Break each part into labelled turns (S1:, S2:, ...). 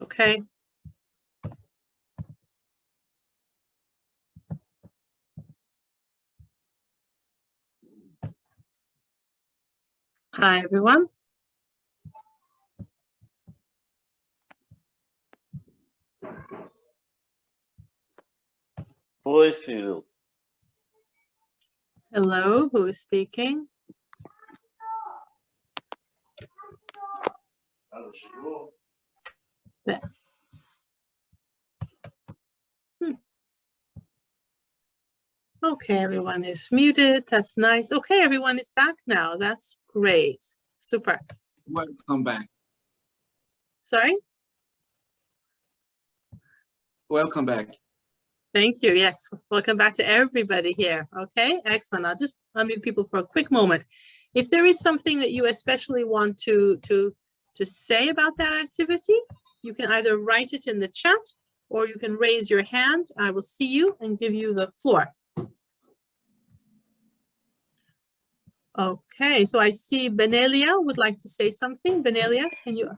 S1: Okay. Hi, everyone.
S2: Oi, filho.
S1: Hello, who is speaking? There. Okay, everyone is muted. That's nice. Okay, everyone is back now. That's great. Super.
S3: Welcome back.
S1: Sorry?
S3: Welcome back.
S1: Thank you. Yes, welcome back to everybody here. Okay, excellent. I'll just unmute people for a quick moment. If there is something that you especially want to say about that activity, you can either write it in the chat or you can raise your hand. I will see you and give you the floor. Okay, so I see Benelia would like to say something. Benelia, can you?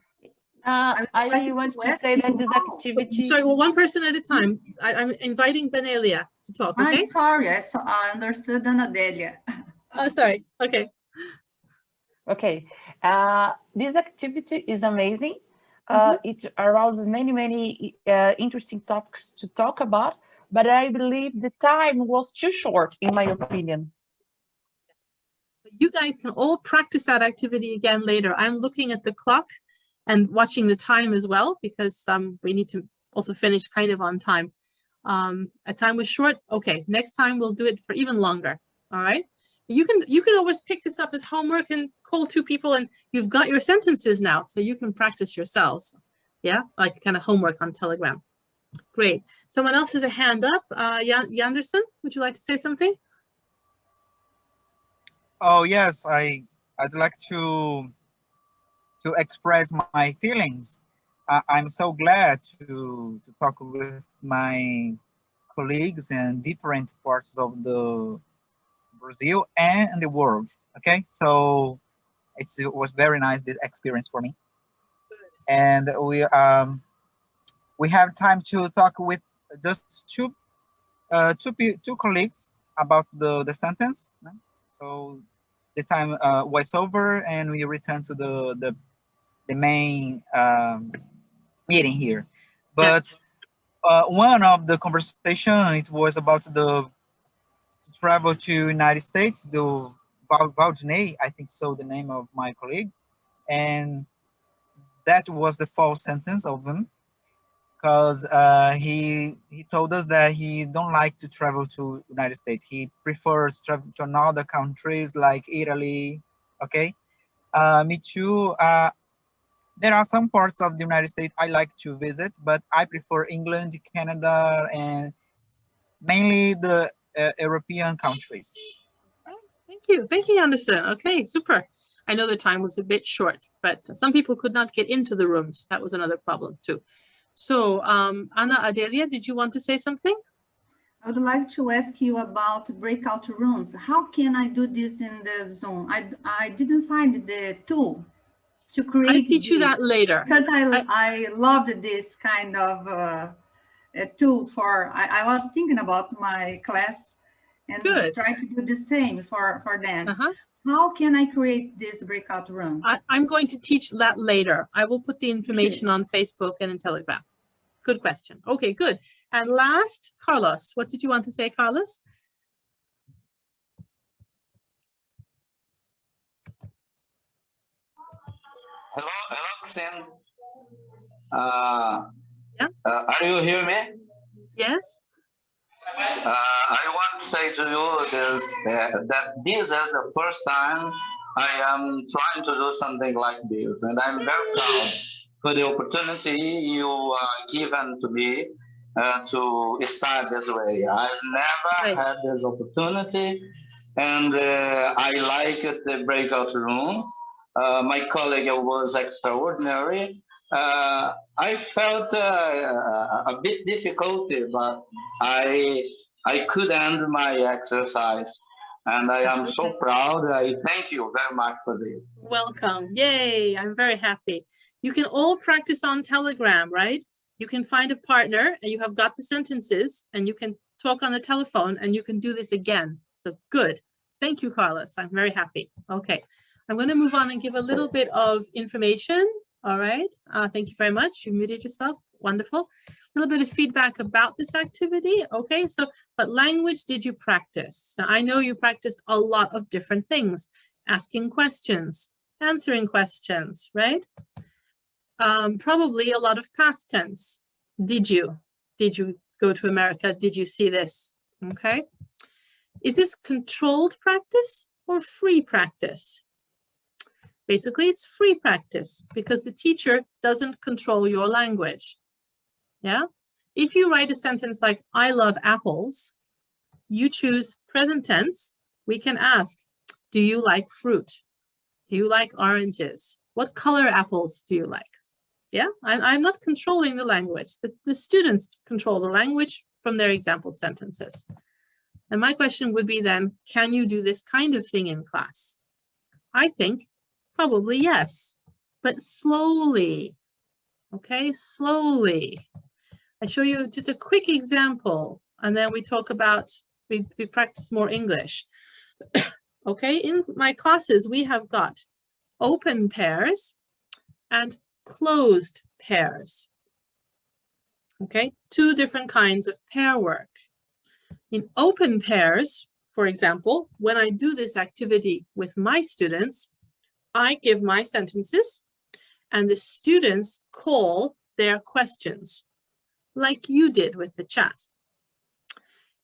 S4: I want to say that this activity.
S1: Sorry, well, one person at a time. I'm inviting Benelia to talk, okay?
S5: I'm sorry, I understood Anadelia.
S1: Oh, sorry, okay.
S4: Okay, this activity is amazing. It arouses many interesting topics to talk about, but I believe the time was too short, in my opinion.
S1: You guys can all practice that activity again later. I'm looking at the clock and watching the time as well, because we need to also finish kind of on time. A time was short. Okay, next time we'll do it for even longer. All right. You can always pick this up as homework and call two people, and you've got your sentences now, so you can practice yourselves. Yeah, like kind of homework on Telegram. Great. Someone else has a hand up. Yanderson, would you like to say something?
S6: Oh yes, I'd like to express my feelings. I'm so glad to talk with my colleagues in different parts of the Brazil and the world. Okay, so it was very nice, this experience for me. And we have time to talk with just two colleagues about the sentence. So the time was over, and we returned to the main meeting here. But
S1: yes.
S6: One of the conversation, it was about to travel to United States, the Valdinei, I think so, the name of my colleague, and that was the false sentence of him, because he told us that he don't like to travel to United States. He prefers to travel to another countries like Italy. Okay, me too. There are some parts of the United States I like to visit, but I prefer England, Canada, and mainly the European countries.
S1: Thank you, Anderson. Okay, super. I know the time was a bit short, but some people could not get into the rooms. That was another problem too. So, Ana Adelia, did you want to say something?
S5: I would like to ask you about breakout rooms. How can I do this in the Zoom? I didn't find the tool to create.
S1: I'll teach you that later.
S5: Because I loved this kind of tool for, I was thinking about my class and try to do the same for them. How can I create these breakout rooms?
S1: I'm going to teach that later. I will put the information on Facebook and in Telegram. Good question. Okay, good. And last, Carlos. What did you want to say, Carlos?
S2: Hello, Kristina. Are you hear me?
S1: Yes.
S2: I want to say to you this, that this is the first time I am trying to do something like this, and I'm very proud for the opportunity you given to me to start this way. I've never had this opportunity, and I like the breakout room. My colleague was extraordinary. I felt a bit difficulty, but I could end my exercise, and I am so proud. I thank you very much for this.
S1: Welcome. Yay. I'm very happy. You can all practice on Telegram, right? You can find a partner and you have got the sentences and you can talk on the telephone and you can do this again. So good. Thank you, Carlos. I'm very happy. Okay, I'm going to move on and give a little bit of information. All right. Thank you very much. You muted yourself. Wonderful. A little bit of feedback about this activity. Okay, so what language did you practice? Now, I know you practiced a lot of different things, asking questions, answering questions, right? Probably a lot of past tense. Did you go to America? Did you see this? Okay. Is this controlled practice or free practice? Basically, it's free practice because the teacher doesn't control your language. Yeah. If you write a sentence like, I love apples, you choose present tense. We can ask, do you like fruit? Do you like oranges? What color apples do you like? Yeah, I'm not controlling the language. The students control the language from their example sentences. And my question would be then, can you do this kind of thing in class? I think probably yes, but slowly. Okay, slowly. I show you just a quick example, and then we talk about, we practice more English. Okay, in my classes, we have got open pairs and closed pairs. Okay, two different kinds of pair work. In open pairs, for example, when I do this activity with my students, I give my sentences and the students call their questions, like you did with the chat.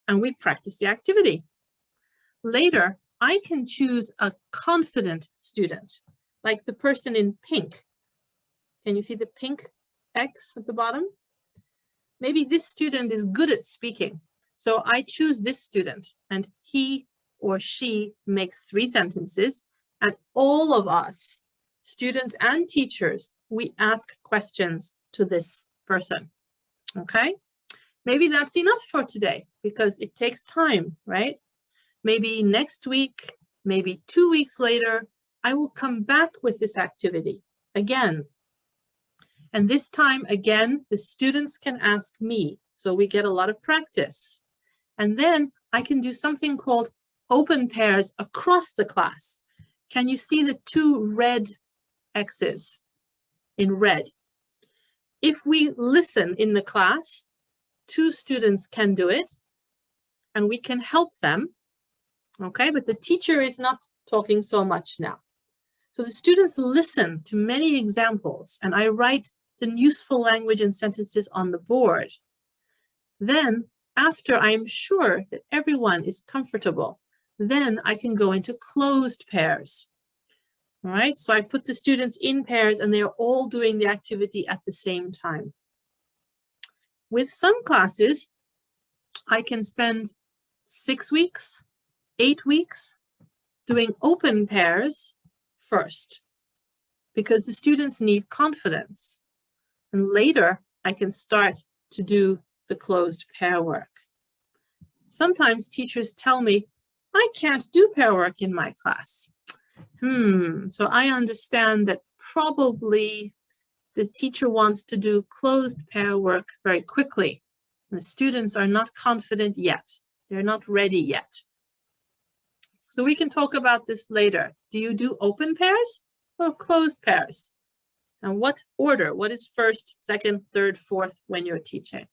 S1: And we practice the activity. Later, I can choose a confident student, like the person in pink. Can you see the pink X at the bottom? Maybe this student is good at speaking. So I choose this student and he or she makes 3 sentences and all of us, students and teachers, we ask questions to this person. Okay? Maybe that's enough for today because it takes time, right? Maybe next week, maybe 2 weeks later, I will come back with this activity again. And this time, again, the students can ask me. So we get a lot of practice. And then I can do something called open pairs across the class. Can you see the 2 red X's in red? If we listen in the class, 2 students can do it and we can help them. Okay, but the teacher is not talking so much now. So the students listen to many examples and I write the useful language and sentences on the board. Then, after I'm sure that everyone is comfortable, then I can go into closed pairs. All right, so I put the students in pairs and they're all doing the activity at the same time. With some classes, I can spend 6 weeks, 8 weeks doing open pairs first because the students need confidence. And later, I can start to do the closed pair work. Sometimes teachers tell me, I can't do pair work in my class. So I understand that probably the teacher wants to do closed pair work very quickly. And the students are not confident yet. They're not ready yet. So we can talk about this later. Do you do open pairs or closed pairs? And what order? What is first, second, third, fourth when you're teaching?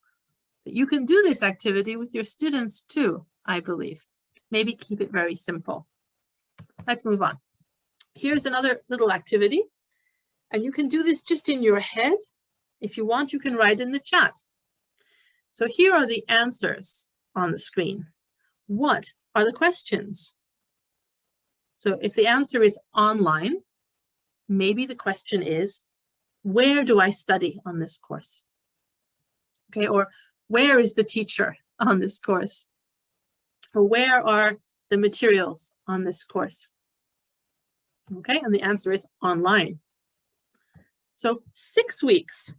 S1: But you can do this activity with your students too, I believe. Maybe keep it very simple. Let's move on. Here's another little activity. And you can do this just in your head. If you want, you can write in the chat. So here are the answers on the screen. What are the questions? So if the answer is online, maybe the question is, where do I study on this course? Okay, or where is the teacher on this course? Or where are the materials on this course? Okay, and the answer is online. So 6 weeks,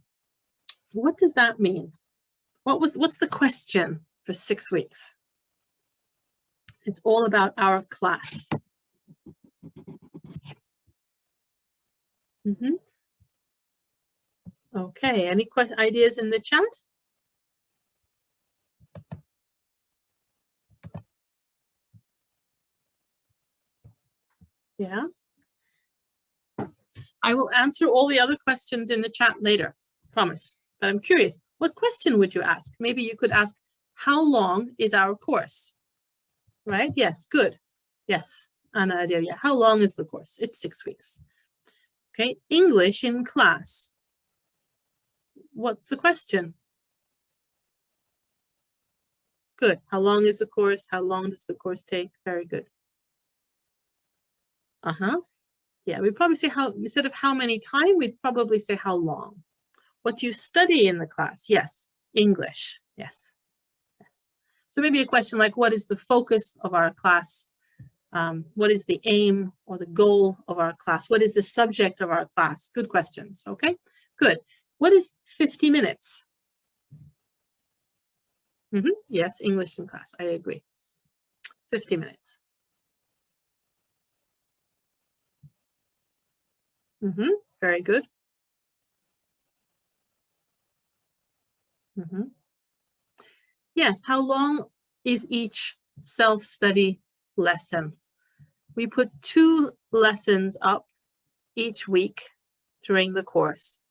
S1: what does that mean? What's the question for 6 weeks? It's all about our class. Okay, any ideas in the chat? Yeah. I will answer all the other questions in the chat later, promise. But I'm curious, what question would you ask? Maybe you could ask, how long is our course? Right? Yes, good. Yes, Anna, yeah. How long is the course? It's 6 weeks. Okay, English in class. What's the question? Good. How long is the course? How long does the course take? Very good. Yeah, we'd probably say how, instead of how many time, we'd probably say how long. What do you study in the class? Yes, English. Yes. Yes. So maybe a question like, what is the focus of our class? What is the aim or the goal of our class? What is the subject of our class? Good questions. Okay, good. What is 50 minutes? Yes, English in class. I agree. 50 minutes. Very good. Yes, how long is each self-study lesson? We put 2 lessons up each week during the course.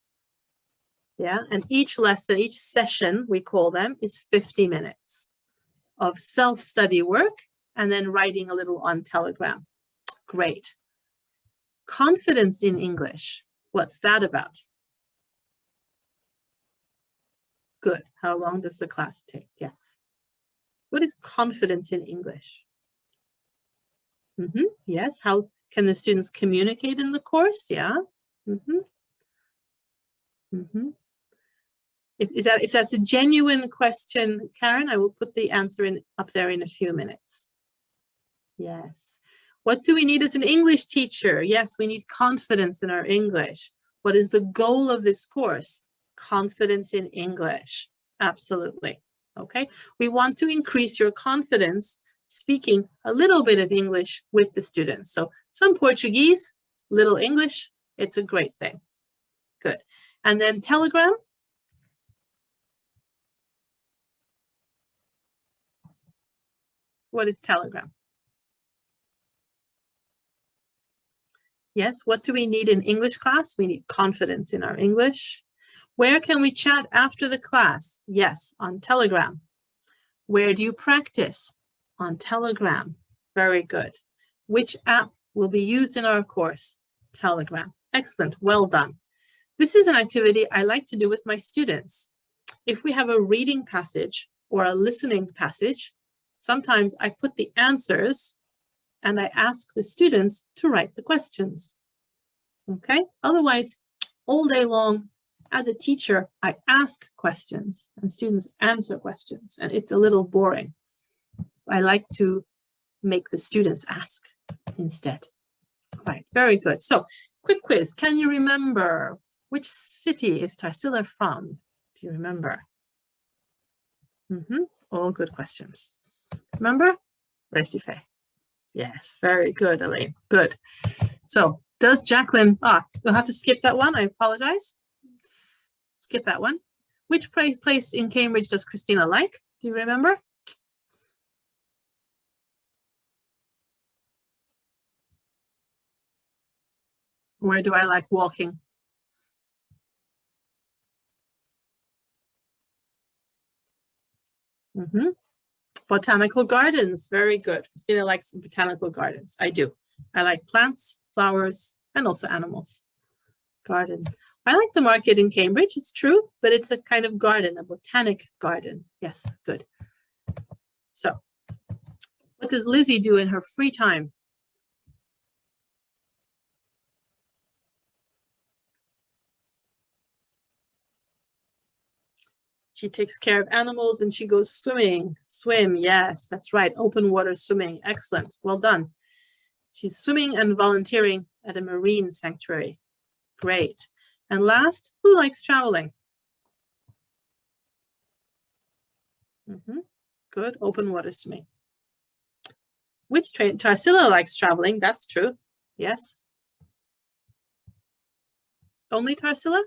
S1: Yeah, and each lesson, each session, we call them, is 50 minutes of self-study work and then writing a little on Telegram. Great. Confidence in English. What's that about? Good. How long does the class take? Yes. What is confidence in English? Yes. How can the students communicate in the course? Yeah. If that's a genuine question, Karen, I will put the answer up there in a few minutes. Yes. What do we need as an English teacher? Yes, we need confidence in our English. What is the goal of this course? Confidence in English. Absolutely. Okay. We want to increase your confidence speaking a little bit of English with the students. So some Portuguese, little English, it's a great thing. Good. And then Telegram. What is Telegram? Yes, what do we need in English class? We need confidence in our English. Where can we chat after the class? Yes, on Telegram. Where do you practice? On Telegram. Very good. Which app will be used in our course? Telegram. Excellent, well done. This is an activity I like to do with my students. If we have a reading passage or a listening passage, sometimes I put the answers and I ask the students to write the questions. Okay, otherwise, all day long, as a teacher, I ask questions and students answer questions, and it's a little boring. I like to make the students ask instead. Right, very good. So, quick quiz. Can you remember which city is Tarsila from? Do you remember? All good questions. Remember? Recife. Yes, very good, Elaine. Good. So, does Jacqueline, you'll have to skip that one. I apologize. Skip that one. Which place in Cambridge does Kristina like? Do you remember? Where do I like walking? Botanical gardens. Very good. Kristina likes botanical gardens. I do. I like plants, flowers, and also animals. Garden. I like the market in Cambridge. It's true, but it's a kind of garden, a botanic garden. Yes, good. So, what does Lizzie do in her free time? She takes care of animals and she goes swimming. Swim, yes, that's right. Open water swimming. Excellent. Well done. She's swimming and volunteering at a marine sanctuary. Great. And last, who likes traveling? Good. Open water swimming. Which Tarsila likes traveling? That's true. Yes. Only Tarsila?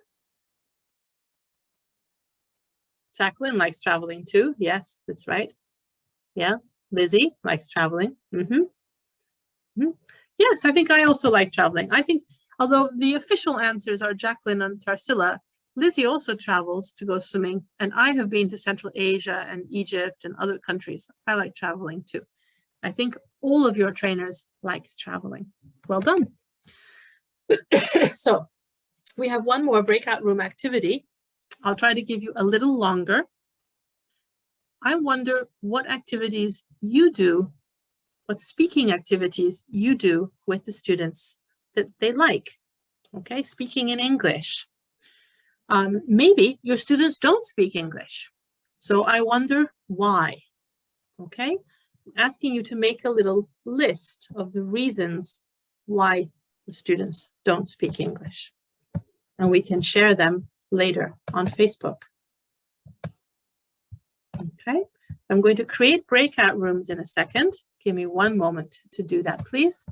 S1: Jacqueline likes traveling too. Yes, that's right. Yeah. Lizzie likes traveling. Yes, I think I also like traveling. I think, although the official answers are Jacqueline and Tarsila, Lizzie also travels to go swimming, and I have been to Central Asia and Egypt and other countries. I like traveling too. I think all of your trainers like traveling. Well done. So we have one more breakout room activity. I'll try to give you a little longer. I wonder what activities you do, what speaking activities you do with the students that they like. Okay, speaking in English. Maybe your students don't speak English. So I wonder why. Okay, I'm asking you to make a little list of the reasons why the students don't speak English. And we can share them later on Facebook. Okay, I'm going to create breakout rooms in a second. Give me one moment to do that, please.